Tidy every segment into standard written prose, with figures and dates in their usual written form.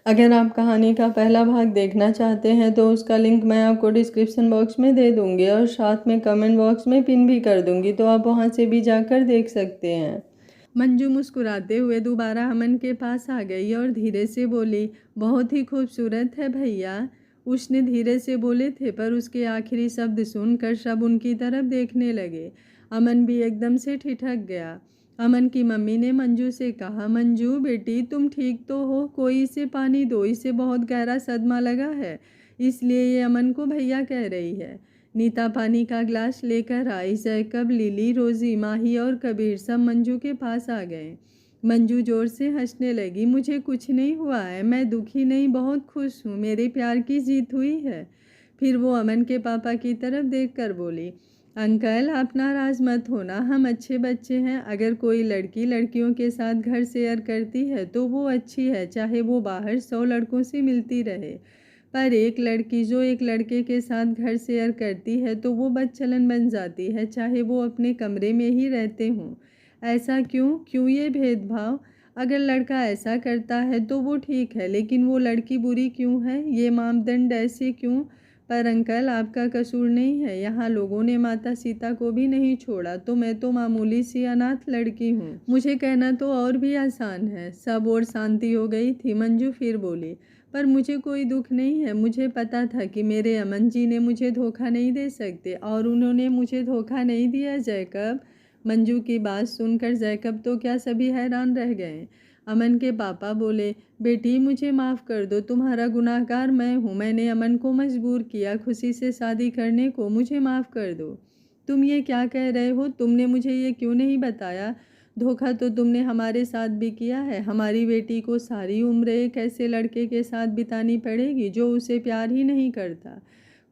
अगर आप कहानी का पहला भाग देखना चाहते हैं तो उसका लिंक मैं आपको डिस्क्रिप्शन बॉक्स में दे दूंगी और साथ में कमेंट बॉक्स में पिन भी कर दूंगी, तो आप वहां से भी जाकर देख सकते हैं। मंजू मुस्कुराते हुए दोबारा अमन के पास आ गई और धीरे से बोली, बहुत ही खूबसूरत है भैया। उसने धीरे से बोले थे पर उसके आखिरी शब्द सुनकर सब उनकी तरफ देखने लगे। अमन भी एकदम से ठिठक गया। अमन की मम्मी ने मंजू से कहा, मंजू बेटी तुम ठीक तो हो? कोई इसे पानी दो, इसे बहुत गहरा सदमा लगा है, इसलिए ये अमन को भैया कह रही है। नीता पानी का ग्लास लेकर आई। जैकब, लिली, रोजी, माही और कबीर सब मंजू के पास आ गए। मंजू जोर से हंसने लगी। मुझे कुछ नहीं हुआ है, मैं दुखी नहीं, बहुत खुश हूँ, मेरे प्यार की जीत हुई है। फिर वो अमन के पापा की तरफ देखकर बोली, अंकल आप नाराज़ मत होना, हम अच्छे बच्चे हैं। अगर कोई लड़की लड़कियों के साथ घर शेयर करती है तो वो अच्छी है, चाहे वो बाहर 100 लड़कों से मिलती रहे। पर एक लड़की जो एक लड़के के साथ घर शेयर करती है तो वो बदचलन बन जाती है, चाहे वो अपने कमरे में ही रहते हों। ऐसा क्यों क्यों ये भेदभाव? अगर लड़का ऐसा करता है तो वो ठीक है, लेकिन वो लड़की बुरी क्यों है? ये मापदंड ऐसे क्यों? पर अंकल आपका कसूर नहीं है, यहाँ लोगों ने माता सीता को भी नहीं छोड़ा, तो मैं तो मामूली सी अनाथ लड़की हूँ। मुझे कहना तो और भी आसान है। सब और शांति हो गई थी। मंजू फिर बोली, पर मुझे कोई दुख नहीं है। मुझे पता था कि मेरे अमन जी ने मुझे धोखा नहीं दे सकते और उन्होंने मुझे धोखा नहीं दिया। जैकब, मंजू की बात सुनकर जैकब तो क्या सभी हैरान रह गए। अमन के पापा बोले, बेटी मुझे माफ़ कर दो, तुम्हारा गुनाहगार मैं हूँ, मैंने अमन को मजबूर किया खुशी से शादी करने को, मुझे माफ़ कर दो। तुम ये क्या कह रहे हो? तुमने मुझे ये क्यों नहीं बताया? धोखा तो तुमने हमारे साथ भी किया है। हमारी बेटी को सारी उम्र एक ऐसे लड़के के साथ बितानी पड़ेगी जो उसे प्यार ही नहीं करता।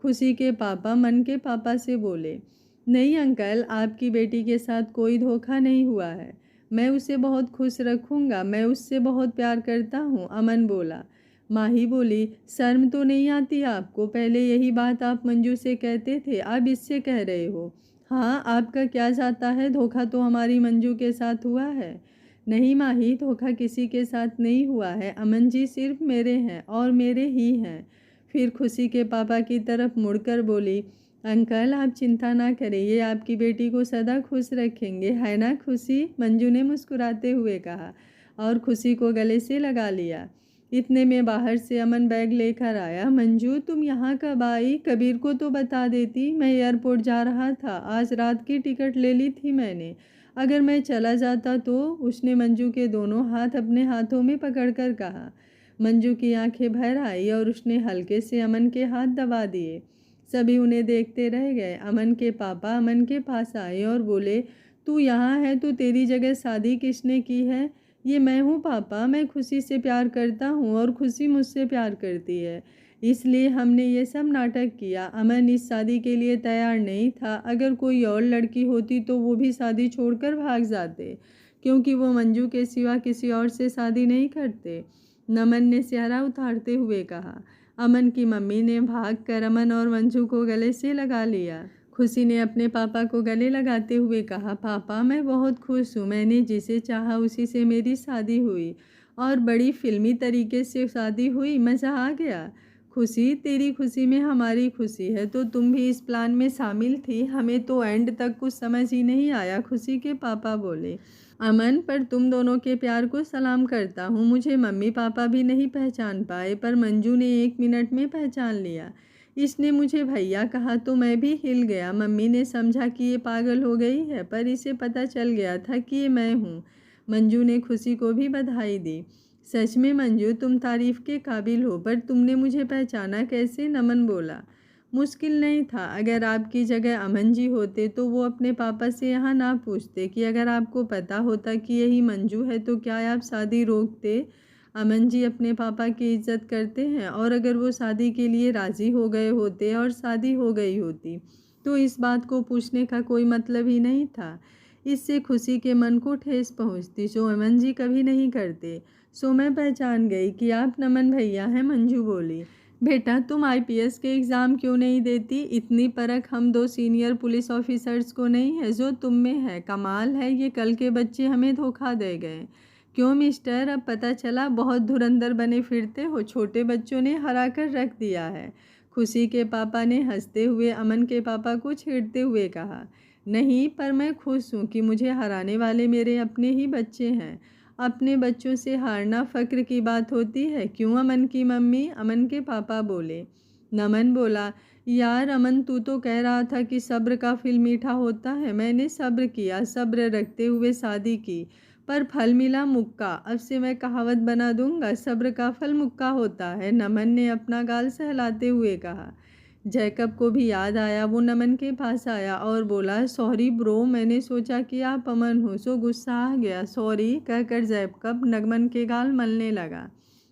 खुशी के पापा मन के पापा से बोले, नहीं अंकल, आपकी बेटी के साथ कोई धोखा नहीं हुआ है, मैं उसे बहुत खुश रखूँगा, मैं उससे बहुत प्यार करता हूँ। अमन बोला। माही बोली, शर्म तो नहीं आती आपको? पहले यही बात आप मंजू से कहते थे, अब इससे कह रहे हो। हाँ, आपका क्या जाता है? धोखा तो हमारी मंजू के साथ हुआ है। नहीं माही, धोखा किसी के साथ नहीं हुआ है। अमन जी सिर्फ मेरे हैं और मेरे ही हैं। फिर खुशी के पापा की तरफ मुड़कर बोली, अंकल आप चिंता ना करें, ये आपकी बेटी को सदा खुश रखेंगे, है ना खुशी? मंजू ने मुस्कुराते हुए कहा और खुशी को गले से लगा लिया। इतने में बाहर से अमन बैग लेकर आया। मंजू तुम यहाँ कब आई? कबीर को तो बता देती, मैं एयरपोर्ट जा रहा था, आज रात की टिकट ले ली थी मैंने। अगर मैं चला जाता तो? उसने मंजू के दोनों हाथ अपने हाथों में पकड़कर कहा। मंजू की आंखें भर आई और उसने हल्के से अमन के हाथ दबा दिए। सभी उन्हें देखते रह गए। अमन के पापा अमन के पास आए और बोले, तू यहाँ है तो तेरी जगह शादी किसने की है? ये मैं हूँ पापा, मैं खुशी से प्यार करता हूँ और खुशी मुझसे प्यार करती है, इसलिए हमने ये सब नाटक किया। अमन इस शादी के लिए तैयार नहीं था। अगर कोई और लड़की होती तो वो भी शादी छोड़कर भाग जाते, क्योंकि वो मंजू के सिवा किसी और से शादी नहीं करते। नमन ने चेहरा उतारते हुए कहा। अमन की मम्मी ने भागकर अमन और मंजू को गले से लगा लिया। खुशी ने अपने पापा को गले लगाते हुए कहा, पापा मैं बहुत खुश हूँ, मैंने जिसे चाहा उसी से मेरी शादी हुई और बड़ी फिल्मी तरीके से शादी हुई, मज़ा आ गया। खुशी, तेरी खुशी में हमारी खुशी है, तो तुम भी इस प्लान में शामिल थी, हमें तो एंड तक कुछ समझ ही नहीं आया, खुशी के पापा बोले। अमन, पर तुम दोनों के प्यार को सलाम करता हूँ, मुझे मम्मी पापा भी नहीं पहचान पाए, पर मंजू ने 1 मिनट में पहचान लिया। इसने मुझे भैया कहा तो मैं भी हिल गया। मम्मी ने समझा कि ये पागल हो गई है, पर इसे पता चल गया था कि ये मैं हूँ। मंजू ने खुशी को भी बधाई दी। सच में मंजू तुम तारीफ के काबिल हो, पर तुमने मुझे पहचाना कैसे? नमन बोला। मुश्किल नहीं था। अगर आपकी जगह अमन जी होते तो वो अपने पापा से यहाँ ना पूछते कि अगर आपको पता होता कि यही मंजू है तो क्या आप शादी रोकते? अमन जी अपने पापा की इज्जत करते हैं और अगर वो शादी के लिए राज़ी हो गए होते और शादी हो गई होती तो इस बात को पूछने का कोई मतलब ही नहीं था। इससे खुशी के मन को ठेस पहुँचती, जो अमन जी कभी नहीं करते। सो मैं पहचान गई कि आप नमन भैया हैं, मंजू बोली। बेटा तुम आईपीएस के एग्ज़ाम क्यों नहीं देती? इतनी परख हम 2 सीनियर पुलिस ऑफिसर्स को नहीं है जो तुम में है। कमाल है, ये कल के बच्चे हमें धोखा दे गए। क्यों मिस्टर, अब पता चला बहुत धुरंधर बने फिरते हो, छोटे बच्चों ने हरा कर रख दिया है। खुशी के पापा ने हंसते हुए अमन के पापा को छेड़ते हुए कहा। नहीं, पर मैं खुश हूँ कि मुझे हराने वाले मेरे अपने ही बच्चे हैं। अपने बच्चों से हारना फ़क्र की बात होती है क्यों अमन की मम्मी, अमन के पापा बोले। नमन बोला, यार अमन, तू तो कह रहा था कि सब्र का फल मीठा होता है। मैंने सब्र किया, सब्र रखते हुए शादी की, पर फल मिला मुक्का। अब से मैं कहावत बना दूंगा, सब्र का फल मुक्का होता है। नमन ने अपना गाल सहलाते हुए कहा। जैकब को भी याद आया। वो नमन के पास आया और बोला, सॉरी ब्रो, मैंने सोचा कि आप अमन हो सो गुस्सा आ गया। सॉरी कहकर जैकब नमन के गाल मलने लगा।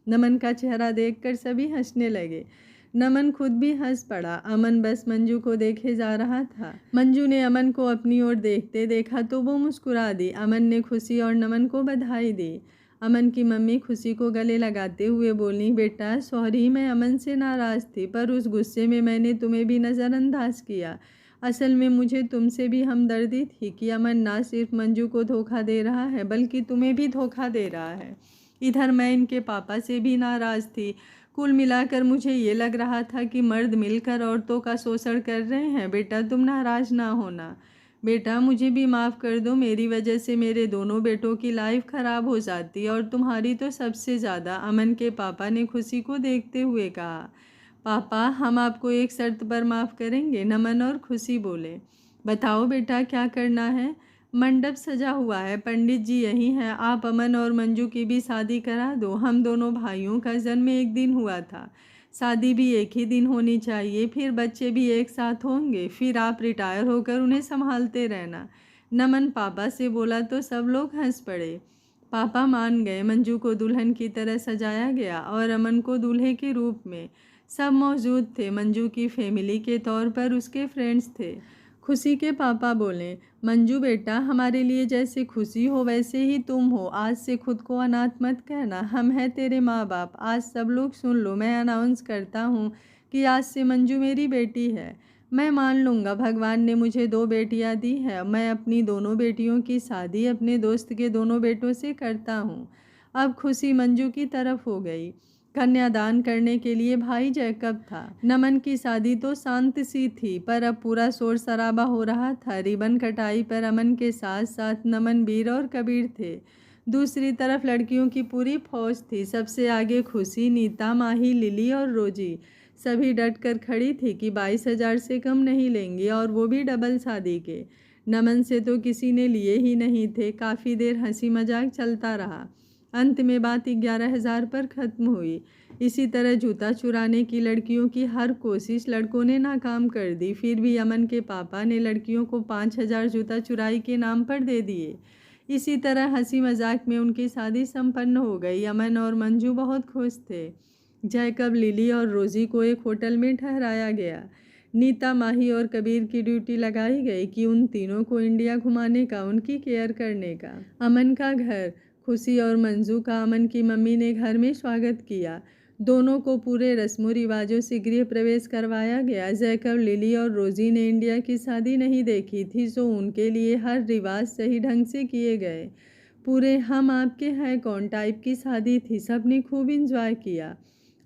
नमन का चेहरा देखकर सभी हंसने लगे। नमन खुद भी हंस पड़ा। अमन बस मंजू को देखे जा रहा था। मंजू ने अमन को अपनी ओर देखते देखा तो वो मुस्कुरा दी। अमन ने खुशी और नमन को बधाई दी। अमन की मम्मी खुशी को गले लगाते हुए बोली, बेटा सॉरी, मैं अमन से नाराज़ थी, पर उस गुस्से में मैंने तुम्हें भी नज़रअंदाज किया। असल में मुझे तुमसे भी हमदर्दी थी कि अमन ना सिर्फ मंजू को धोखा दे रहा है बल्कि तुम्हें भी धोखा दे रहा है। इधर मैं इनके पापा से भी नाराज़ थी। कुल मिलाकर मुझे ये लग रहा था कि मर्द मिलकर औरतों का शोषण कर रहे हैं। बेटा तुम नाराज़ ना होना। बेटा मुझे भी माफ़ कर दो, मेरी वजह से मेरे दोनों बेटों की लाइफ ख़राब हो जाती और तुम्हारी तो सबसे ज़्यादा। अमन के पापा ने खुशी को देखते हुए कहा। पापा हम आपको एक शर्त पर माफ़ करेंगे, नमन और खुशी बोले। बताओ बेटा क्या करना है। मंडप सजा हुआ है, पंडित जी यही हैं, आप अमन और मंजू की भी शादी करा दो। हम दोनों भाइयों का जन्म एक दिन हुआ था, शादी भी एक ही दिन होनी चाहिए, फिर बच्चे भी एक साथ होंगे, फिर आप रिटायर होकर उन्हें संभालते रहना। नमन पापा से बोला तो सब लोग हंस पड़े। पापा मान गए। मंजू को दुल्हन की तरह सजाया गया और अमन को दूल्हे के रूप में। सब मौजूद थे। मंजू की फैमिली के तौर पर उसके फ्रेंड्स थे। खुशी के पापा बोले, मंजू बेटा हमारे लिए जैसे खुशी हो वैसे ही तुम हो। आज से खुद को अनाथ मत कहना, हम हैं तेरे माँ बाप। आज सब लोग सुन लो, मैं अनाउंस करता हूँ कि आज से मंजू मेरी बेटी है। मैं मान लूँगा, भगवान ने मुझे 2 बेटियाँ दी है। मैं अपनी दोनों बेटियों की शादी अपने दोस्त के दोनों बेटों से करता हूँ। अब खुशी मंजू की तरफ हो गई। कन्यादान करने के लिए भाई जैकब था। नमन की शादी तो शांत सी थी, पर अब पूरा शोर शराबा हो रहा था। रिबन कटाई पर अमन के साथ साथ नमन, वीर और कबीर थे। दूसरी तरफ लड़कियों की पूरी फौज थी। सबसे आगे खुशी, नीता, माही, लिली और रोजी। सभी डट कर खड़ी थी कि 22,000 से कम नहीं लेंगे, और वो भी डबल शादी के। नमन से तो किसी ने लिए ही नहीं थे। काफ़ी देर हंसी मजाक चलता रहा। अंत में बात 11,000 पर ख़त्म हुई। इसी तरह जूता चुराने की लड़कियों की हर कोशिश लड़कों ने नाकाम कर दी। फिर भी अमन के पापा ने लड़कियों को 5,000 जूता चुराई के नाम पर दे दिए। इसी तरह हंसी मजाक में उनकी शादी संपन्न हो गई। अमन और मंजू बहुत खुश थे। जैकब, लिली और रोजी को एक होटल में ठहराया गया। नीता, माही और कबीर की ड्यूटी लगाई गई कि उन तीनों को इंडिया घुमाने का, उनकी केयर करने का। अमन का घर, खुशी और मंजू का अमन की मम्मी ने घर में स्वागत किया। दोनों को पूरे रस्मों रिवाजों से गृह प्रवेश करवाया गया। जैकब, लिली और रोजी ने इंडिया की शादी नहीं देखी थी, सो उनके लिए हर रिवाज सही ढंग से किए गए। पूरे हम आपके हैं कौन टाइप की शादी थी। सब ने खूब इंजॉय किया।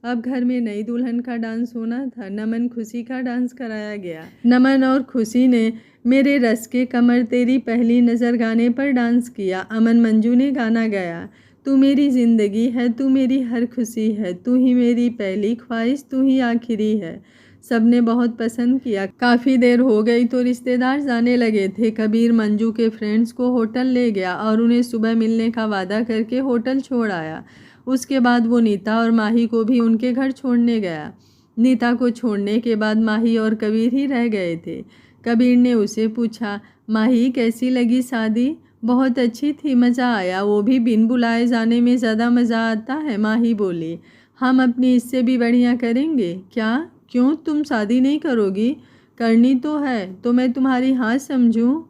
अब घर में नई दुल्हन का डांस होना था। नमन, खुशी का डांस कराया गया। नमन और खुशी ने मेरे रस के कमर तेरी पहली नज़र गाने पर डांस किया। अमन, मंजू ने गाना गाया। तू मेरी ज़िंदगी है, तू मेरी हर खुशी है, तू ही मेरी पहली ख्वाहिश, तू ही आखिरी है। सबने बहुत पसंद किया। काफ़ी देर हो गई तो रिश्तेदार जाने लगे थे। कबीर मंजू के फ्रेंड्स को होटल ले गया और उन्हें सुबह मिलने का वादा करके होटल छोड़ आया। उसके बाद वो नीता और माही को भी उनके घर छोड़ने गया। नीता को छोड़ने के बाद माही और कबीर ही रह गए थे। कबीर ने उसे पूछा, माही कैसी लगी शादी? बहुत अच्छी थी, मज़ा आया, वो भी बिन बुलाए जाने में ज़्यादा मज़ा आता है। माही बोली, हम अपनी इससे भी बढ़िया करेंगे। क्या? क्यों, तुम शादी नहीं करोगी? करनी तो है, तो मैं तुम्हारी हाँ समझूं?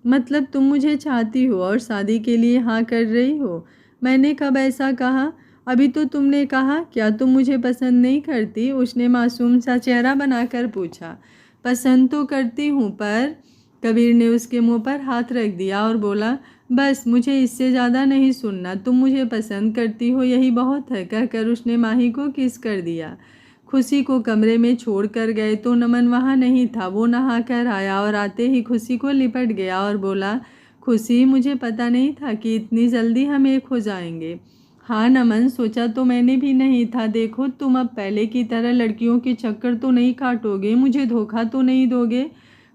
मतलब तुम मुझे चाहती हो और शादी के लिए हाँ कर रही हो। मैंने कब ऐसा कहा? अभी तो तुमने कहा। क्या तुम मुझे पसंद नहीं करती? उसने मासूम सा चेहरा बनाकर पूछा। पसंद तो करती हूँ, पर कबीर ने उसके मुंह पर हाथ रख दिया और बोला, बस मुझे इससे ज़्यादा नहीं सुनना, तुम मुझे पसंद करती हो यही बहुत है, कहकर उसने माही को किस कर दिया। खुशी को कमरे में छोड़ कर गए तो नमन वहाँ नहीं था। वो नहा कर आया और आते ही खुशी को लिपट गया और बोला, खुशी मुझे पता नहीं था कि इतनी जल्दी हम एक हो जाएंगे। हाँ नमन, सोचा तो मैंने भी नहीं था। देखो तुम अब पहले की तरह लड़कियों के चक्कर तो नहीं काटोगे, मुझे धोखा तो नहीं दोगे।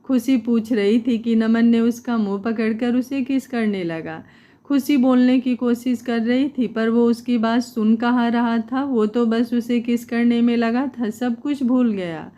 खुशी पूछ रही थी कि नमन ने उसका मुंह पकड़कर उसे किस करने लगा। खुशी बोलने की कोशिश कर रही थी पर वो उसकी बात सुन कहाँ रहा था। वो तो बस उसे किस करने में लगा था, सब कुछ भूल गया।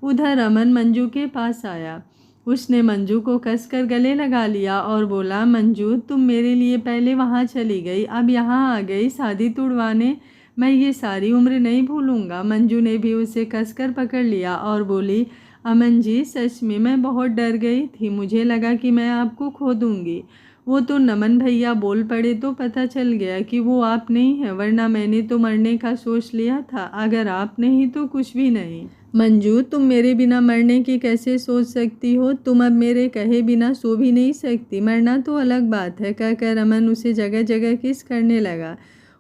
उधर अमन मंजू के पास आया। उसने मंजू को कसकर गले लगा लिया और बोला, मंजू तुम मेरे लिए पहले वहाँ चली गई, अब यहाँ आ गई शादी तुड़वाने। मैं ये सारी उम्र नहीं भूलूंगा। मंजू ने भी उसे कसकर पकड़ लिया और बोली, अमन जी सच में मैं बहुत डर गई थी, मुझे लगा कि मैं आपको खो दूंगी। वो तो नमन भैया बोल पड़े तो पता चल गया कि वो आप नहीं है, वरना मैंने तो मरने का सोच लिया था। अगर आप नहीं तो कुछ भी नहीं। मंजू तुम मेरे बिना मरने की कैसे सोच सकती हो? तुम अब मेरे कहे बिना सो भी नहीं सकती, मरना तो अलग बात है, कहकर अमन उसे जगह जगह किस करने लगा।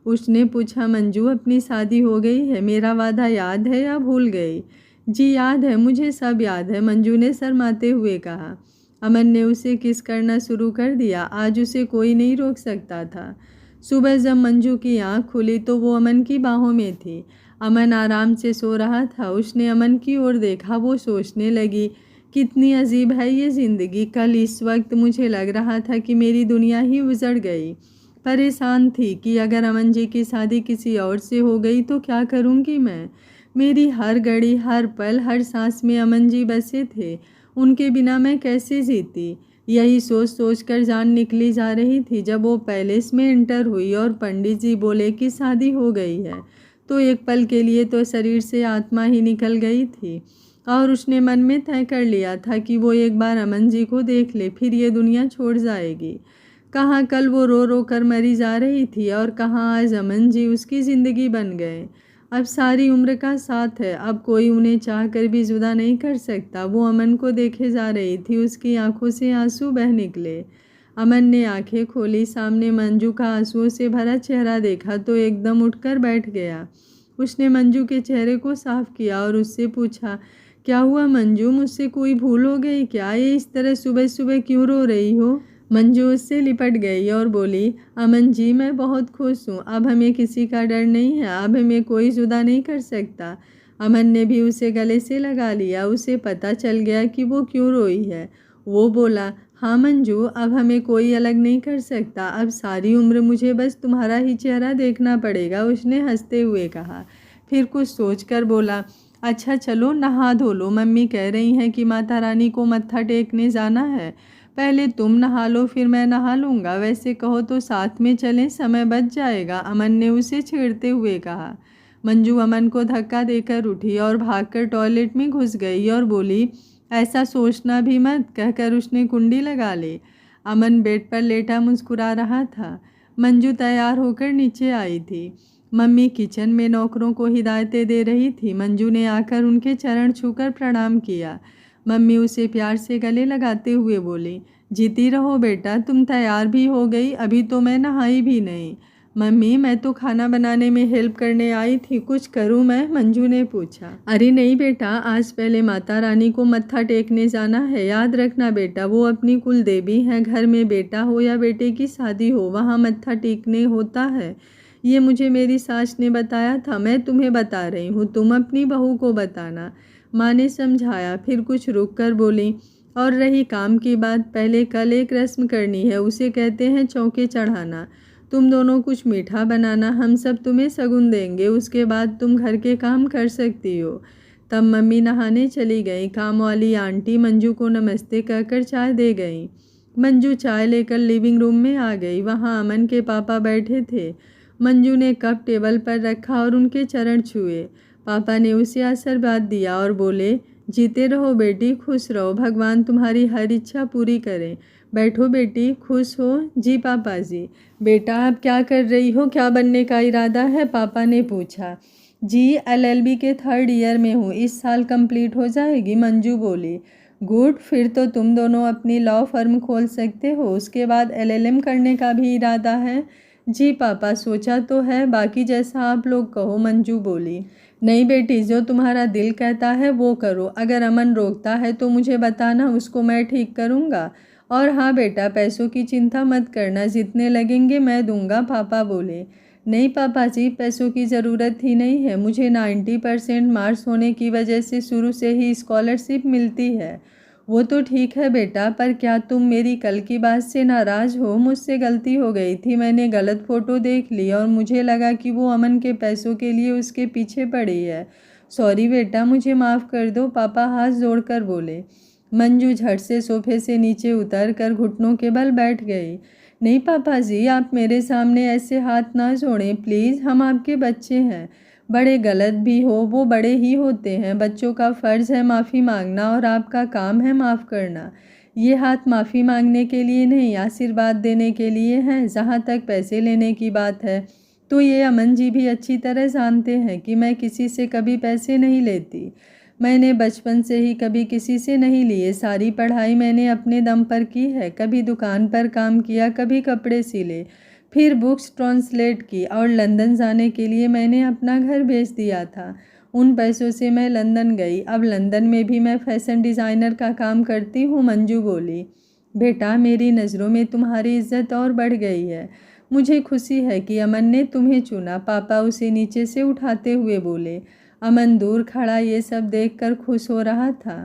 उसने पूछा, मंजू अपनी शादी हो गई है, मेरा वादा याद है या भूल गई? जी याद है, मुझे सब याद है, मंजू ने शर्माते हुए कहा। अमन ने उसे किस करना शुरू कर दिया। आज उसे कोई नहीं रोक सकता था। सुबह जब मंजू की आंख खुली तो वो अमन की बाहों में थी। अमन आराम से सो रहा था। उसने अमन की ओर देखा। वो सोचने लगी, कितनी अजीब है ये ज़िंदगी। कल इस वक्त मुझे लग रहा था कि मेरी दुनिया ही उजड़ गई। परेशान थी कि अगर अमन जी की शादी किसी और से हो गई तो क्या करूँगी मैं। मेरी हर घड़ी, हर पल, हर सांस में अमन जी बसे थे। उनके बिना मैं कैसे जीती। यही सोच सोच कर जान निकली जा रही थी जब वो पैलेस में एंटर हुई और पंडित जी बोले कि शादी हो गई है। तो एक पल के लिए तो शरीर से आत्मा ही निकल गई थी और उसने मन में तय कर लिया था कि वो एक बार अमन जी को देख ले, फिर ये दुनिया छोड़ जाएगी। कहाँ कल वो रो रो कर मरी जा रही थी और कहाँ आज अमन जी उसकी ज़िंदगी बन गए। अब सारी उम्र का साथ है, अब कोई उन्हें चाह कर भी जुदा नहीं कर सकता। वो अमन को देखे जा रही थी, उसकी आंखों से आंसू बह निकले। अमन ने आंखें खोली, सामने मंजू का आंसुओं से भरा चेहरा देखा तो एकदम उठकर बैठ गया। उसने मंजू के चेहरे को साफ किया और उससे पूछा, क्या हुआ मंजू, मुझसे कोई भूल हो गई क्या? ये इस तरह सुबह सुबह क्यों रो रही हो? मंजू उससे लिपट गई और बोली, अमन जी मैं बहुत खुश हूँ, अब हमें किसी का डर नहीं है, अब हमें कोई जुदा नहीं कर सकता। अमन ने भी उसे गले से लगा लिया। उसे पता चल गया कि वो क्यों रोई है। वो बोला, हाँ मंजू, अब हमें कोई अलग नहीं कर सकता, अब सारी उम्र मुझे बस तुम्हारा ही चेहरा देखना पड़ेगा, उसने हंसते हुए कहा। फिर कुछ सोचकर बोला, अच्छा चलो नहा धो लो, मम्मी कह रही हैं कि माता रानी को मत्था टेकने जाना है। पहले तुम नहा लो फिर मैं नहा लूँगा, वैसे कहो तो साथ में चलें, समय बच जाएगा, अमन ने उसे छेड़ते हुए कहा। मंजू अमन को धक्का देकर उठी और भागकर टॉयलेट में घुस गई और बोली, ऐसा सोचना भी मत, कहकर उसने कुंडी लगा ली। अमन बेड पर लेटा मुस्कुरा रहा था। मंजू तैयार होकर नीचे आई थी। मम्मी किचन में नौकरों को हिदायतें दे रही थी। मंजू ने आकर उनके चरण छूकर प्रणाम किया। मम्मी उसे प्यार से गले लगाते हुए बोली, जीती रहो बेटा, तुम तैयार भी हो गई, अभी तो मैं नहाई भी नहीं। मम्मी मैं तो खाना बनाने में हेल्प करने आई थी, कुछ करूं मैं? मंजू ने पूछा। अरे नहीं बेटा, आज पहले माता रानी को मत्था टेकने जाना है, याद रखना बेटा, वो अपनी कुल देवी हैं। घर में बेटा हो या बेटे की शादी हो, वहाँ मत्था टेकने होता है। ये मुझे मेरी सास ने बताया था, मैं तुम्हें बता रही हूँ, तुम अपनी बहू को बताना, माँ ने समझाया। फिर कुछ रुक कर बोली, और रही काम की बात, पहले कल एक रस्म करनी है, उसे कहते हैं चौके चढ़ाना। तुम दोनों कुछ मीठा बनाना, हम सब तुम्हें शगुन देंगे, उसके बाद तुम घर के काम कर सकती हो। तब मम्मी नहाने चली गई। काम वाली आंटी मंजू को नमस्ते कहकर चाय दे गई। मंजू चाय लेकर लिविंग रूम में आ गई। वहाँ अमन के पापा बैठे थे। मंजू ने कप टेबल पर रखा और उनके चरण छुए। पापा ने उसे आशीर्वाद दिया और बोले, जीते रहो बेटी, खुश रहो, भगवान तुम्हारी हर इच्छा पूरी करें। बैठो बेटी, खुश हो? जी पापा जी। बेटा आप क्या कर रही हो, क्या बनने का इरादा है? पापा ने पूछा। जी LLB के 3rd ईयर में हूँ, इस साल कंप्लीट हो जाएगी, मंजू बोली। गुड, फिर तो तुम दोनों अपनी लॉ फर्म खोल सकते हो। उसके बाद LLM करने का भी इरादा है? जी पापा, सोचा तो है, बाकी जैसा आप लोग कहो, मंजू बोली। नहीं बेटी, जो तुम्हारा दिल कहता है वो करो। अगर अमन रोकता है तो मुझे बताना, उसको मैं ठीक करूँगा। और हाँ बेटा, पैसों की चिंता मत करना, जितने लगेंगे मैं दूंगा, पापा बोले। नहीं पापा जी, पैसों की ज़रूरत ही नहीं है, मुझे 90% मार्क्स होने की वजह से शुरू से ही स्कॉलरशिप मिलती है। वो तो ठीक है बेटा, पर क्या तुम मेरी कल की बात से नाराज़ हो? मुझसे गलती हो गई थी, मैंने गलत फ़ोटो देख ली और मुझे लगा कि वो अमन के पैसों के लिए उसके पीछे पड़ी है। सॉरी बेटा, मुझे माफ़ कर दो, पापा हाथ जोड़कर बोले। मंजू झट से सोफे से नीचे उतर कर घुटनों के बल बैठ गई। नहीं पापा जी, आप मेरे सामने ऐसे हाथ ना जोड़ें प्लीज़, हम आपके बच्चे हैं। बड़े गलत भी हो वो बड़े ही होते हैं, बच्चों का फ़र्ज़ है माफ़ी मांगना और आपका काम है माफ़ करना। ये हाथ माफ़ी मांगने के लिए नहीं, आशीर्वाद देने के लिए हैं। जहाँ तक पैसे लेने की बात है तो ये अमन जी भी अच्छी तरह जानते हैं कि मैं किसी से कभी पैसे नहीं लेती। मैंने बचपन से ही कभी किसी से नहीं लिए, सारी पढ़ाई मैंने अपने दम पर की है। कभी दुकान पर काम किया, कभी कपड़े सिले, फिर बुक्स ट्रांसलेट की और लंदन जाने के लिए मैंने अपना घर बेच दिया था। उन पैसों से मैं लंदन गई। अब लंदन में भी मैं फैशन डिज़ाइनर का काम करती हूँ, मंजू बोली। बेटा, मेरी नज़रों में तुम्हारी इज्जत और बढ़ गई है। मुझे खुशी है कि अमन ने तुम्हें चुना, पापा उसे नीचे से उठाते हुए बोले। अमन दूर खड़ा ये सब देखकर खुश हो रहा था।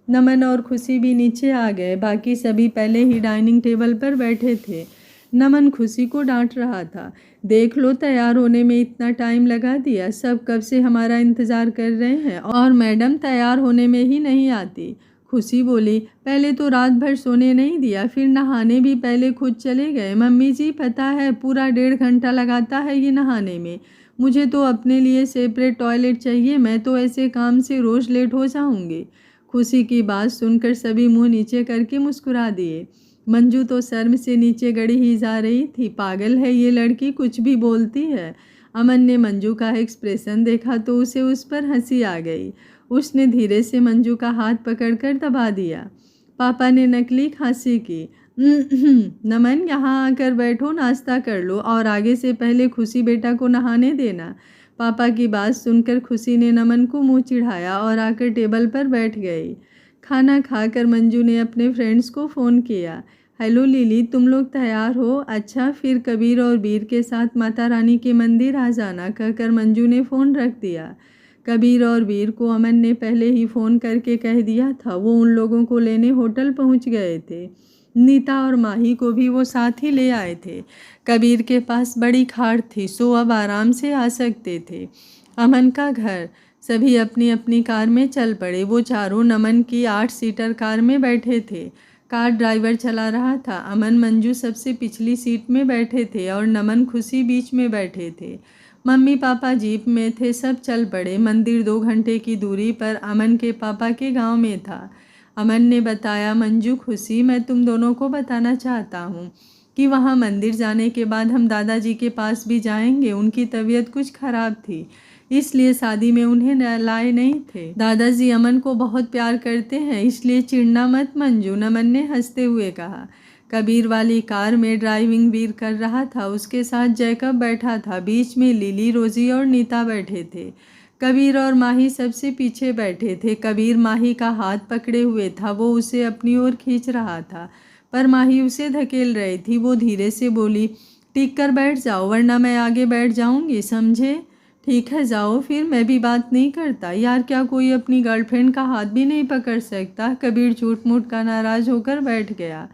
नमन और खुशी भी नीचे आ गए, बाकी सभी पहले ही डाइनिंग टेबल पर बैठे थे। नमन खुशी को डांट रहा था। देख लो, तैयार होने में इतना टाइम लगा दिया, सब कब से हमारा इंतज़ार कर रहे हैं और मैडम तैयार होने में ही नहीं आती। खुशी बोली, पहले तो रात भर सोने नहीं दिया, फिर नहाने भी पहले खुद चले गए। मम्मी जी, पता है पूरा 1.5 घंटा लगाता है ये नहाने में। मुझे तो अपने लिए सेपरेट टॉयलेट चाहिए, मैं तो ऐसे काम से रोज़ लेट हो जाऊंगी। खुशी की बात सुनकर सभी मुंह नीचे करके मुस्कुरा दिए। मंजू तो शर्म से नीचे गड़ी ही जा रही थी। पागल है ये लड़की, कुछ भी बोलती है। अमन ने मंजू का एक्सप्रेशन देखा तो उसे उस पर हंसी आ गई। उसने धीरे से मंजू का हाथ पकड़कर दबा दिया। पापा ने नकली खांसी की। नमन, यहाँ आकर बैठो, नाश्ता कर लो और आगे से पहले खुशी बेटा को नहाने देना। पापा की बात सुनकर खुशी ने नमन को मुंह चिढ़ाया और आकर टेबल पर बैठ गई। खाना खाकर मंजू ने अपने फ्रेंड्स को फ़ोन किया। हेलो लिली, तुम लोग तैयार हो? अच्छा, फिर कबीर और बीर के साथ माता रानी के मंदिर आ जाना, कहकर मंजू ने फ़ोन रख दिया। कबीर और बीर को अमन ने पहले ही फ़ोन करके कह दिया था, वो उन लोगों को लेने होटल पहुंच गए थे। नीता और माही को भी वो साथ ही ले आए थे। कबीर के पास बड़ी खाट थी, सो अब आराम से आ सकते थे। अमन का घर। सभी अपनी अपनी कार में चल पड़े। वो चारों नमन की 8 सीटर कार में बैठे थे। कार ड्राइवर चला रहा था। अमन मंजू सबसे पिछली सीट में बैठे थे और नमन खुशी बीच में बैठे थे। मम्मी पापा जीप में थे। सब चल पड़े। मंदिर 2 घंटे की दूरी पर अमन के पापा के गांव में था। अमन ने बताया, मंजू, खुशी, मैं तुम दोनों को बताना चाहता हूँ कि वहाँ मंदिर जाने के बाद हम दादाजी के पास भी जाएंगे। उनकी तबीयत कुछ ख़राब थी, इसलिए शादी में उन्हें लाए नहीं थे। दादाजी अमन को बहुत प्यार करते हैं, इसलिए चिढ़ना मत मंजू, नमन ने हंसते हुए कहा। कबीर वाली कार में ड्राइविंग वीर कर रहा था। उसके साथ जैकब बैठा था। बीच में लिली, रोजी और नीता बैठे थे। कबीर और माही सबसे पीछे बैठे थे। कबीर माही का हाथ पकड़े हुए था। वो उसे अपनी ओर खींच रहा था, पर माही उसे धकेल रही थी। वो धीरे से बोली, टिक कर बैठ जाओ वरना मैं आगे बैठ जाऊंगी, समझे? ठीक है, जाओ फिर, मैं भी बात नहीं करता। यार, क्या कोई अपनी गर्लफ्रेंड का हाथ भी नहीं पकड़ सकता? कबीर झूठ मूठ का नाराज होकर बैठ गया।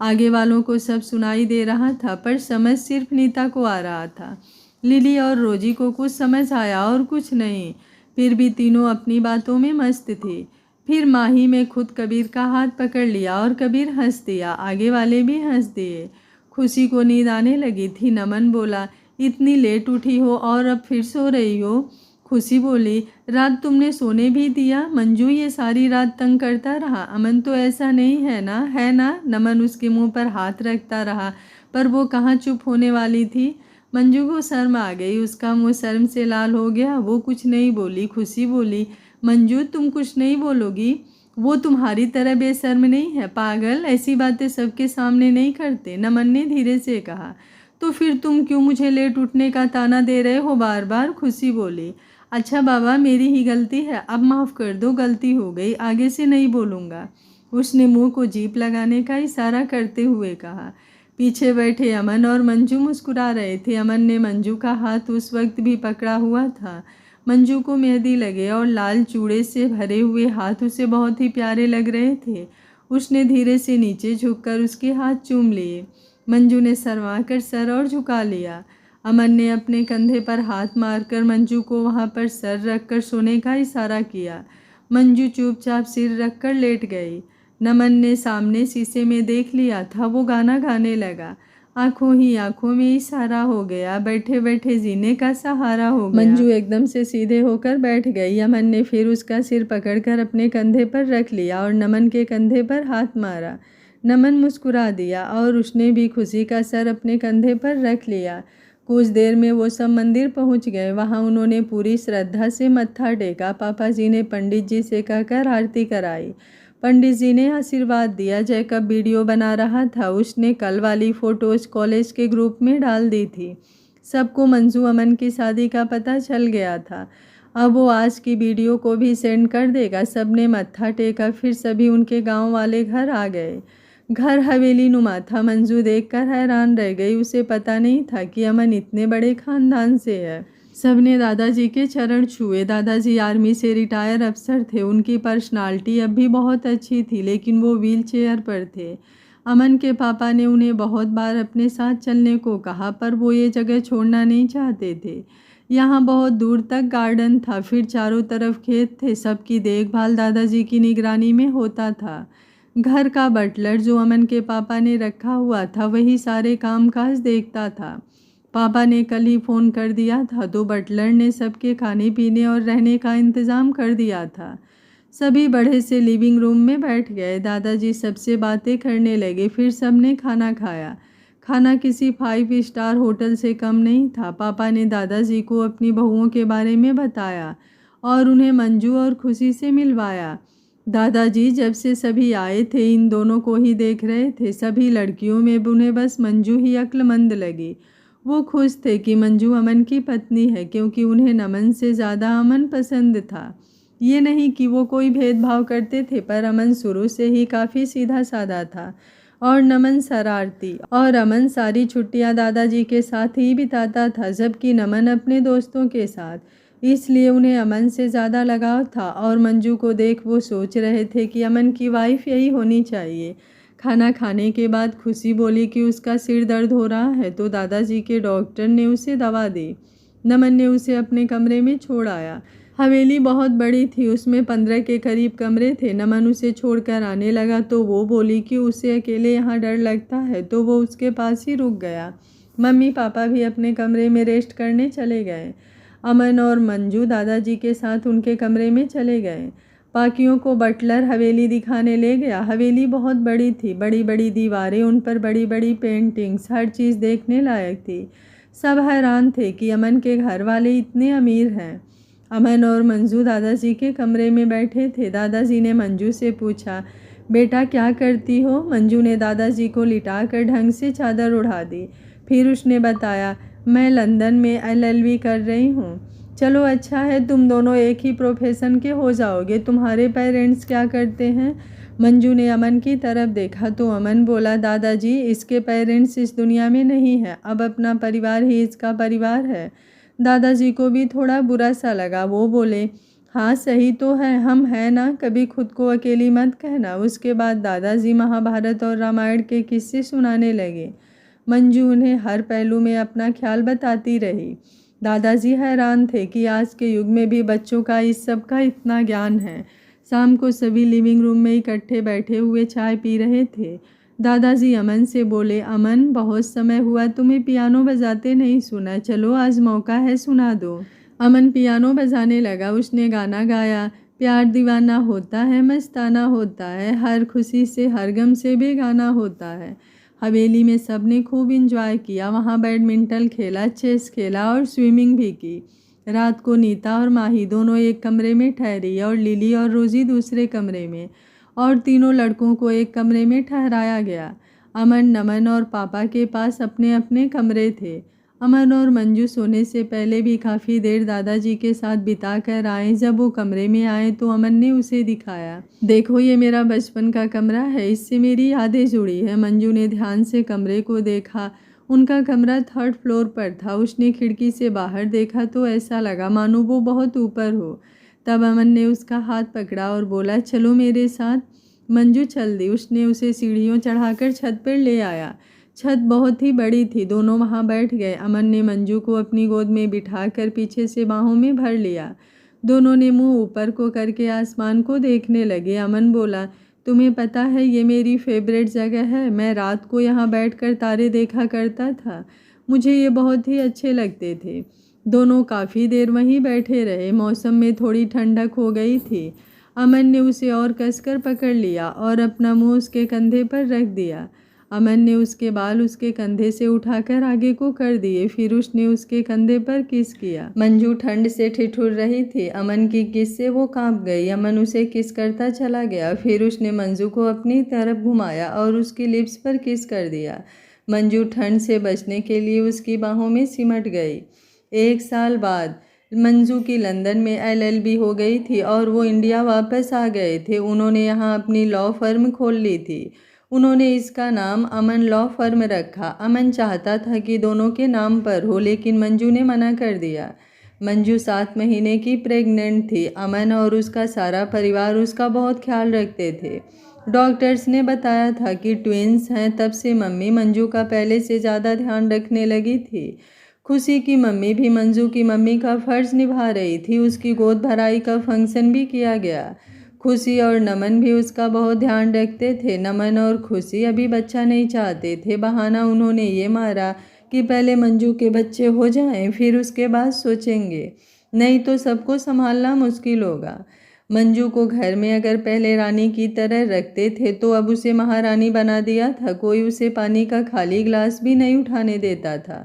आगे वालों को सब सुनाई दे रहा था, पर समझ सिर्फ नीता को आ रहा था। लिली और रोजी को कुछ समझ आया और कुछ नहीं। फिर भी तीनों अपनी बातों में मस्त थे। फिर माही में खुद कबीर का हाथ पकड़ लिया और कबीर हंस दिया। आगे वाले भी हंस दिए। खुशी को नींद आने लगी थी। नमन बोला, इतनी लेट उठी हो और अब फिर सो रही हो? खुशी बोली, रात तुमने सोने भी दिया? मंजू, ये सारी रात तंग करता रहा। अमन तो ऐसा नहीं है ना, है ना? नमन उसके मुंह पर हाथ रखता रहा, पर वो कहाँ चुप होने वाली थी। मंजू को शर्म आ गई। उसका मुंह शर्म से लाल हो गया। वो कुछ नहीं बोली। खुशी बोली, मंजू, तुम कुछ नहीं बोलोगी? वो तुम्हारी तरह बेशर्म नहीं है पागल, ऐसी बातें सबके सामने नहीं करते। नमन ने धीरे से कहा। तो फिर तुम क्यों मुझे लेट उठने का ताना दे रहे हो बार बार? खुशी बोली। अच्छा बाबा, मेरी ही गलती है, अब माफ़ कर दो, गलती हो गई, आगे से नहीं बोलूँगा। उसने मुंह को जीप लगाने का इशारा करते हुए कहा। पीछे बैठे अमन और मंजू मुस्कुरा रहे थे। अमन ने मंजू का हाथ उस वक्त भी पकड़ा हुआ था। मंजू को मेहंदी लगे और लाल चूड़े से भरे हुए हाथ उसे बहुत ही प्यारे लग रहे थे। उसने धीरे से नीचे झुककर उसके हाथ चूम लिए। मंजू ने शर्माकर सर और झुका लिया। अमन ने अपने कंधे पर हाथ मारकर मंजू को वहां पर सर रखकर सोने का इशारा किया। मंजू चुपचाप सिर रखकर लेट गई। नमन ने सामने शीशे में देख लिया था, वो गाना गाने लगा। आंखों ही आंखों में इशारा हो गया, बैठे बैठे जीने का सहारा हो गया। मंजू एकदम से सीधे होकर बैठ गई। अमन ने फिर उसका सिर पकड़कर अपने कंधे पर रख लिया और नमन के कंधे पर हाथ मारा। नमन मुस्कुरा दिया और उसने भी खुशी का सर अपने कंधे पर रख लिया। कुछ देर में वो सब मंदिर पहुंच गए। वहां उन्होंने पूरी श्रद्धा से मत्था टेका। पापा जी ने पंडित जी से कहकर आरती कराई। पंडित जी ने आशीर्वाद दिया। जैकब वीडियो बना रहा था, उसने कल वाली फ़ोटोज़ कॉलेज के ग्रुप में डाल दी थी। सबको मंजू अमन की शादी का पता चल गया था। अब वो आज की वीडियो को भी सेंड कर देगा। सबने मत्था टेका, फिर सभी उनके गांव वाले घर आ गए। घर हवेली नुमा था। मंजू देखकर हैरान रह गई। उसे पता नहीं था कि अमन इतने बड़े खानदान से है। सबने दादाजी के चरण छुए। दादाजी आर्मी से रिटायर अफसर थे। उनकी पर्सनालिटी अब भी बहुत अच्छी थी, लेकिन वो व्हील चेयर पर थे। अमन के पापा ने उन्हें बहुत बार अपने साथ चलने को कहा, पर वो ये जगह छोड़ना नहीं चाहते थे। यहाँ बहुत दूर तक गार्डन था, फिर चारों तरफ खेत थे। सबकी देखभाल दादाजी की निगरानी में होता था। घर का बटलर जो अमन के पापा ने रखा हुआ था, वही सारे कामकाज देखता था। पापा ने कल ही फ़ोन कर दिया था, तो बटलर ने सबके खाने पीने और रहने का इंतज़ाम कर दिया था। सभी बड़े से लिविंग रूम में बैठ गए। दादाजी सबसे बातें करने लगे। फिर सबने खाना खाया। खाना किसी 5 स्टार होटल से कम नहीं था। पापा ने दादाजी को अपनी बहुओं के बारे में बताया और उन्हें मंजू और खुशी से मिलवाया। दादाजी जब से सभी आए थे इन दोनों को ही देख रहे थे। सभी लड़कियों में उन्हें बस मंजू ही अक्लमंद लगी। वो खुश थे कि मंजू अमन की पत्नी है, क्योंकि उन्हें नमन से ज़्यादा अमन पसंद था। ये नहीं कि वो कोई भेदभाव करते थे, पर अमन शुरू से ही काफ़ी सीधा साधा था और नमन शरारती। और अमन सारी छुट्टियां दादाजी के साथ ही बिताता था, जबकि नमन अपने दोस्तों के साथ। इसलिए उन्हें अमन से ज़्यादा लगाव था। और मंजू को देख वो सोच रहे थे कि अमन की वाइफ यही होनी चाहिए। खाना खाने के बाद खुशी बोली कि उसका सिर दर्द हो रहा है, तो दादाजी के डॉक्टर ने उसे दवा दी। नमन ने उसे अपने कमरे में छोड़ आया। हवेली बहुत बड़ी थी, उसमें 15 के करीब कमरे थे। नमन उसे छोड़कर आने लगा तो वो बोली कि उसे अकेले यहाँ डर लगता है, तो वो उसके पास ही रुक गया। मम्मी पापा भी अपने कमरे में रेस्ट करने चले गए। अमन और मंजू दादाजी के साथ उनके कमरे में चले गए। बाकियों को बटलर हवेली दिखाने ले गया। हवेली बहुत बड़ी थी, बड़ी बड़ी दीवारें, उन पर बड़ी बड़ी पेंटिंग्स, हर चीज़ देखने लायक थी। सब हैरान थे कि अमन के घर वाले इतने अमीर हैं। अमन और मंजू दादाजी के कमरे में बैठे थे। दादाजी ने मंजू से पूछा, बेटा क्या करती हो? मंजू ने दादाजी को लिटाकर ढंग से चादर उड़ा दी। फिर उसने बताया, मैं लंदन में LLB कर रही हूँ। चलो अच्छा है, तुम दोनों एक ही प्रोफेशन के हो जाओगे। तुम्हारे पेरेंट्स क्या करते हैं? मंजू ने अमन की तरफ देखा तो अमन बोला, दादाजी इसके पेरेंट्स इस दुनिया में नहीं है, अब अपना परिवार ही इसका परिवार है। दादाजी को भी थोड़ा बुरा सा लगा। वो बोले, हाँ सही तो है, हम हैं ना, कभी खुद को अकेली मत कहना। उसके बाद दादाजी महाभारत और रामायण के किस्से सुनाने लगे। मंजू उन्हें हर पहलू में अपना ख्याल बताती रही। दादाजी हैरान थे कि आज के युग में भी बच्चों का इस सब का इतना ज्ञान है। शाम को सभी लिविंग रूम में इकट्ठे बैठे हुए चाय पी रहे थे। दादाजी अमन से बोले, अमन बहुत समय हुआ तुम्हें पियानो बजाते नहीं सुना, चलो आज मौका है सुना दो। अमन पियानो बजाने लगा। उसने गाना गाया, प्यार दीवाना होता है, मस्ताना होता है, हर खुशी से हर गम से बेगाना होता है। हवेली में सब ने खूब इंजॉय किया। वहाँ बैडमिंटन खेला, चेस खेला और स्विमिंग भी की। रात को नीता और माही दोनों एक कमरे में ठहरी और लिली और रोजी दूसरे कमरे में, और तीनों लड़कों को एक कमरे में ठहराया गया। अमन, नमन और पापा के पास अपने अपने कमरे थे। अमन और मंजू सोने से पहले भी काफ़ी देर दादाजी के साथ बिता कर आए। जब वो कमरे में आए तो अमन ने उसे दिखाया। देखो, ये मेरा बचपन का कमरा है, इससे मेरी यादें जुड़ी है। मंजू ने ध्यान से कमरे को देखा। उनका कमरा 3rd फ्लोर पर था। उसने खिड़की से बाहर देखा तो ऐसा लगा मानो वो बहुत ऊपर हो। तब अमन ने उसका हाथ पकड़ा और बोला, चलो मेरे साथ। मंजू चल दी। उसने उसे सीढ़ियों चढ़ाकर छत पर ले आया। छत बहुत ही बड़ी थी। दोनों वहां बैठ गए। अमन ने मंजू को अपनी गोद में बिठाकर पीछे से बाहों में भर लिया। दोनों ने मुंह ऊपर को करके आसमान को देखने लगे। अमन बोला, तुम्हें पता है ये मेरी फेवरेट जगह है। मैं रात को यहाँ बैठकर तारे देखा करता था। मुझे ये बहुत ही अच्छे लगते थे। दोनों काफ़ी देर वहीं बैठे रहे। मौसम में थोड़ी ठंडक हो गई थी। अमन ने उसे और कसकर पकड़ लिया और अपना मुंह उसके कंधे पर रख दिया। अमन ने उसके बाल उसके कंधे से उठाकर आगे को कर दिए। फिर उसने उसके कंधे पर किस किया। मंजू ठंड से ठिठुर रही थी। अमन की किस से वो कांप गई। अमन उसे किस करता चला गया। फिर उसने मंजू को अपनी तरफ घुमाया और उसकी लिप्स पर किस कर दिया। मंजू ठंड से बचने के लिए उसकी बाहों में सिमट गई। 1 साल बाद मंजू की लंदन में LLB हो गई थी और वो इंडिया वापस आ गए थे। उन्होंने यहाँ अपनी लॉ फर्म खोल ली थी। उन्होंने इसका नाम अमन लॉ फर्म रखा। अमन चाहता था कि दोनों के नाम पर हो, लेकिन मंजू ने मना कर दिया। मंजू 7 महीने की प्रेग्नेंट थी। अमन और उसका सारा परिवार उसका बहुत ख्याल रखते थे। डॉक्टर्स ने बताया था कि ट्विंस हैं। तब से मम्मी मंजू का पहले से ज़्यादा ध्यान रखने लगी थी। खुशी की मम्मी भी मंजू की मम्मी का फ़र्ज़ निभा रही थी। उसकी गोद भराई का फंक्शन भी किया गया। खुशी और नमन भी उसका बहुत ध्यान रखते थे। नमन और खुशी अभी बच्चा नहीं चाहते थे। बहाना उन्होंने ये मारा कि पहले मंजू के बच्चे हो जाएं, फिर उसके बाद सोचेंगे, नहीं तो सबको संभालना मुश्किल होगा। मंजू को घर में अगर पहले रानी की तरह रखते थे तो अब उसे महारानी बना दिया था। कोई उसे पानी का खाली गिलास भी नहीं उठाने देता था।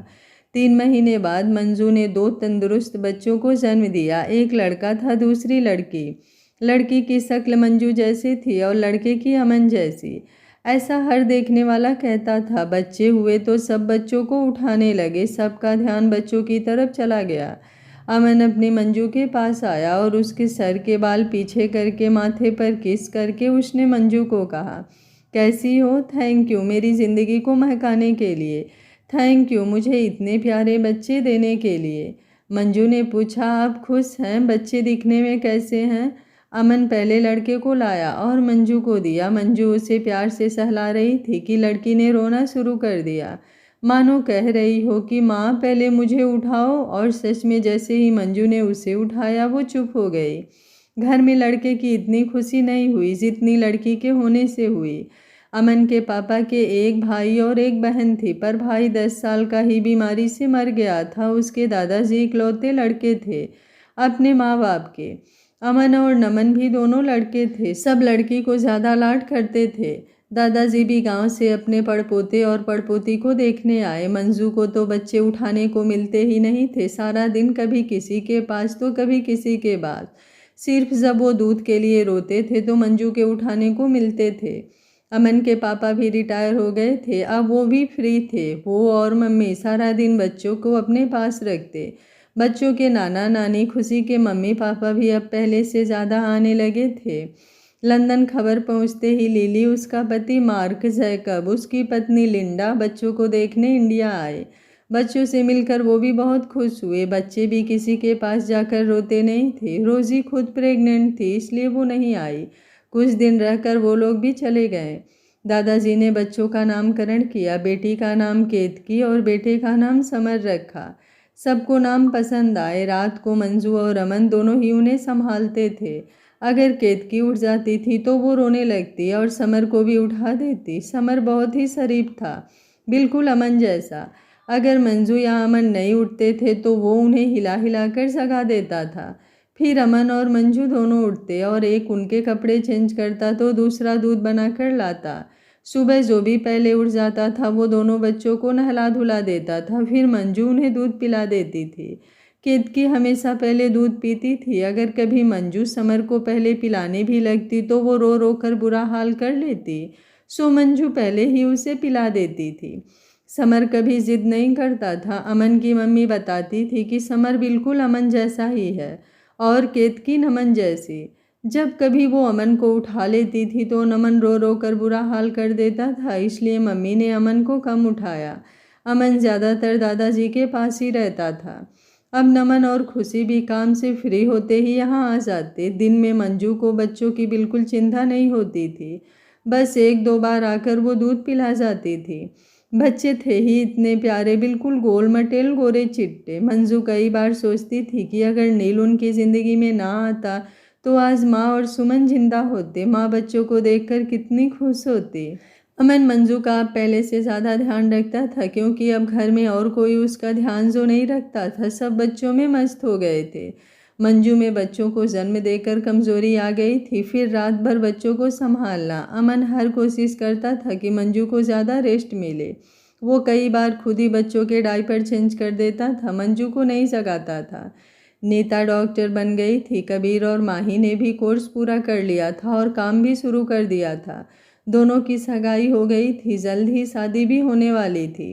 3 महीने बाद मंजू ने 2 तंदुरुस्त बच्चों को जन्म दिया। एक लड़का था, दूसरी लड़की। लड़की की शक्ल मंजू जैसी थी और लड़के की अमन जैसी। ऐसा हर देखने वाला कहता था। बच्चे हुए तो सब बच्चों को उठाने लगे। सबका ध्यान बच्चों की तरफ चला गया। अमन अपनी मंजू के पास आया और उसके सर के बाल पीछे करके माथे पर किस करके उसने मंजू को कहा, कैसी हो? थैंक यू मेरी ज़िंदगी को महकाने के लिए। थैंक यू मुझे इतने प्यारे बच्चे देने के लिए। मंजू ने पूछा, आप खुश हैं? बच्चे दिखने में कैसे हैं? अमन पहले लड़के को लाया और मंजू को दिया। मंजू उसे प्यार से सहला रही थी कि लड़की ने रोना शुरू कर दिया, मानो कह रही हो कि माँ पहले मुझे उठाओ। और सच में जैसे ही मंजू ने उसे उठाया वो चुप हो गई। घर में लड़के की इतनी खुशी नहीं हुई जितनी लड़की के होने से हुई। अमन के पापा के एक भाई और एक बहन थी, पर भाई 10 साल का ही बीमारी से मर गया था। उसके दादाजी इकलौते लड़के थे अपने माँ बाप के। अमन और नमन भी दोनों लड़के थे। सब लड़की को ज़्यादा लाड करते थे। दादाजी भी गांव से अपने पड़पोते और पड़पोती को देखने आए। मंजू को तो बच्चे उठाने को मिलते ही नहीं थे। सारा दिन कभी किसी के पास तो कभी किसी के पास। सिर्फ जब वो दूध के लिए रोते थे तो मंजू के उठाने को मिलते थे। अमन के पापा भी रिटायर हो गए थे। अब वो भी फ्री थे। वो और मम्मी सारा दिन बच्चों को अपने पास रखते। बच्चों के नाना नानी, खुशी के मम्मी पापा भी अब पहले से ज़्यादा आने लगे थे। लंदन खबर पहुंचते ही लिली, उसका पति मार्क जैकब, उसकी पत्नी लिंडा बच्चों को देखने इंडिया आए। बच्चों से मिलकर वो भी बहुत खुश हुए। बच्चे भी किसी के पास जाकर रोते नहीं थे। रोजी खुद प्रेग्नेंट थी इसलिए वो नहीं आई। कुछ दिन रहकर वो लोग भी चले गए। दादाजी ने बच्चों का नामकरण किया। बेटी का नाम केतकी और बेटे का नाम समर रखा। सबको नाम पसंद आए। रात को मंजू और अमन दोनों ही उन्हें संभालते थे। अगर केतकी उठ जाती थी तो वो रोने लगती और समर को भी उठा देती। समर बहुत ही शरीफ था, बिल्कुल अमन जैसा। अगर मंजू या अमन नहीं उठते थे तो वो उन्हें हिला हिला कर जगा देता था। फिर अमन और मंजू दोनों उठते और एक उनके कपड़े चेंज करता तो दूसरा दूध बनाकर लाता। सुबह जो भी पहले उठ जाता था वो दोनों बच्चों को नहला धुला देता था। फिर मंजू उन्हें दूध पिला देती थी। केतकी हमेशा पहले दूध पीती थी। अगर कभी मंजू समर को पहले पिलाने भी लगती तो वो रो रो कर बुरा हाल कर लेती, सो मंजू पहले ही उसे पिला देती थी। समर कभी जिद नहीं करता था। अमन की मम्मी बताती थी कि समर बिल्कुल अमन जैसा ही है और केतकी नमन जैसी। जब कभी वो अमन को उठा लेती थी तो नमन रो रो कर बुरा हाल कर देता था, इसलिए मम्मी ने अमन को कम उठाया। अमन ज़्यादातर दादाजी के पास ही रहता था। अब नमन और खुशी भी काम से फ्री होते ही यहाँ आ जाते। दिन में मंजू को बच्चों की बिल्कुल चिंता नहीं होती थी, बस एक दो बार आकर वो दूध पिला जाती थी। बच्चे थे ही इतने प्यारे, बिल्कुल गोल मटेल गोरे चिट्टे। मंजू कई बार सोचती थी कि अगर नील उनकी ज़िंदगी में ना आता तो आज माँ और सुमन जिंदा होते। माँ बच्चों को देखकर कितनी खुश होती। अमन मंजू का अब पहले से ज़्यादा ध्यान रखता था, क्योंकि अब घर में और कोई उसका ध्यान जो नहीं रखता था। सब बच्चों में मस्त हो गए थे। मंजू में बच्चों को जन्म देकर कमज़ोरी आ गई थी, फिर रात भर बच्चों को संभालना। अमन हर कोशिश करता था कि मंजू को ज़्यादा रेस्ट मिले। वो कई बार खुद ही बच्चों के डायपर चेंज कर देता था, मंजू को नहीं जगाता था। नीता डॉक्टर बन गई थी। कबीर और माही ने भी कोर्स पूरा कर लिया था और काम भी शुरू कर दिया था। दोनों की सगाई हो गई थी, जल्द ही शादी भी होने वाली थी।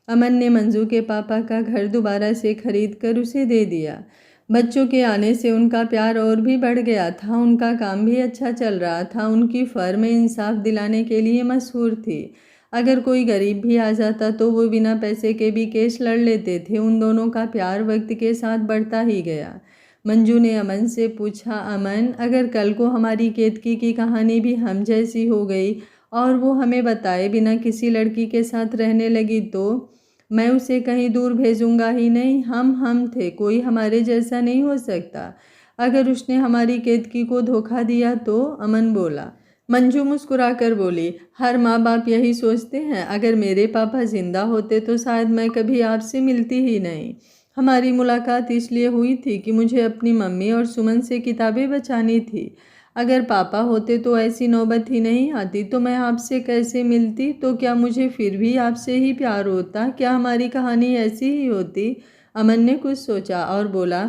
अमन ने मंजू के पापा का घर दोबारा से खरीद कर उसे दे दिया। बच्चों के आने से उनका प्यार और भी बढ़ गया था। उनका काम भी अच्छा चल रहा था। उनकी फर्म इंसाफ दिलाने के लिए मशहूर थी। अगर कोई गरीब भी आ जाता तो वो बिना पैसे के भी केस लड़ लेते थे। उन दोनों का प्यार वक्त के साथ बढ़ता ही गया। मंजू ने अमन से पूछा, अमन, अगर कल को हमारी केतकी की कहानी भी हम जैसी हो गई और वो हमें बताए बिना किसी लड़की के साथ रहने लगी तो? मैं उसे कहीं दूर भेजूंगा ही नहीं। हम थे, कोई हमारे जैसा नहीं हो सकता। अगर उसने हमारी केतकी को धोखा दिया तो? अमन बोला। मंजू मुस्कुराकर बोली, हर माँ बाप यही सोचते हैं। अगर मेरे पापा जिंदा होते तो शायद मैं कभी आपसे मिलती ही नहीं। हमारी मुलाकात इसलिए हुई थी कि मुझे अपनी मम्मी और सुमन से किताबें बचानी थी। अगर पापा होते तो ऐसी नौबत ही नहीं आती, तो मैं आपसे कैसे मिलती? तो क्या मुझे फिर भी आपसे ही प्यार होता? क्या हमारी कहानी ऐसी ही होती? अमन ने कुछ सोचा और बोला,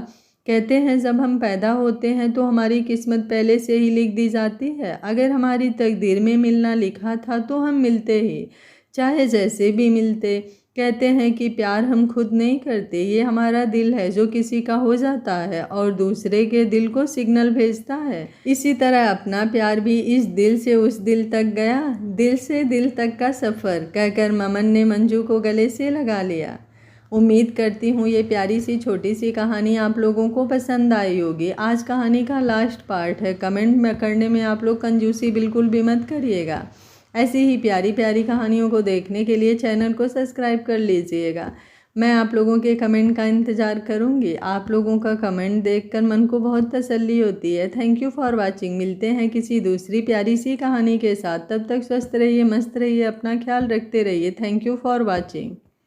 कहते हैं जब हम पैदा होते हैं तो हमारी किस्मत पहले से ही लिख दी जाती है। अगर हमारी तकदीर में मिलना लिखा था तो हम मिलते ही, चाहे जैसे भी मिलते। कहते हैं कि प्यार हम खुद नहीं करते, ये हमारा दिल है जो किसी का हो जाता है और दूसरे के दिल को सिग्नल भेजता है। इसी तरह अपना प्यार भी इस दिल से उस दिल तक गया। दिल से दिल तक का सफ़र, कहकर अमन ने मंजू को गले से लगा लिया। उम्मीद करती हूँ ये प्यारी सी छोटी सी कहानी आप लोगों को पसंद आई होगी। आज कहानी का लास्ट पार्ट है। कमेंट में करने में आप लोग कंजूसी बिल्कुल भी मत करिएगा। ऐसी ही प्यारी प्यारी कहानियों को देखने के लिए चैनल को सब्सक्राइब कर लीजिएगा। मैं आप लोगों के कमेंट का इंतज़ार करूँगी। आप लोगों का कमेंट देखकर मन को बहुत तसल्ली होती है। Thank you for watching. मिलते हैं किसी दूसरी प्यारी सी कहानी के साथ। तब तक स्वस्थ रहिए, मस्त रहिए, अपना ख्याल रखते रहिए। Thank you for watching.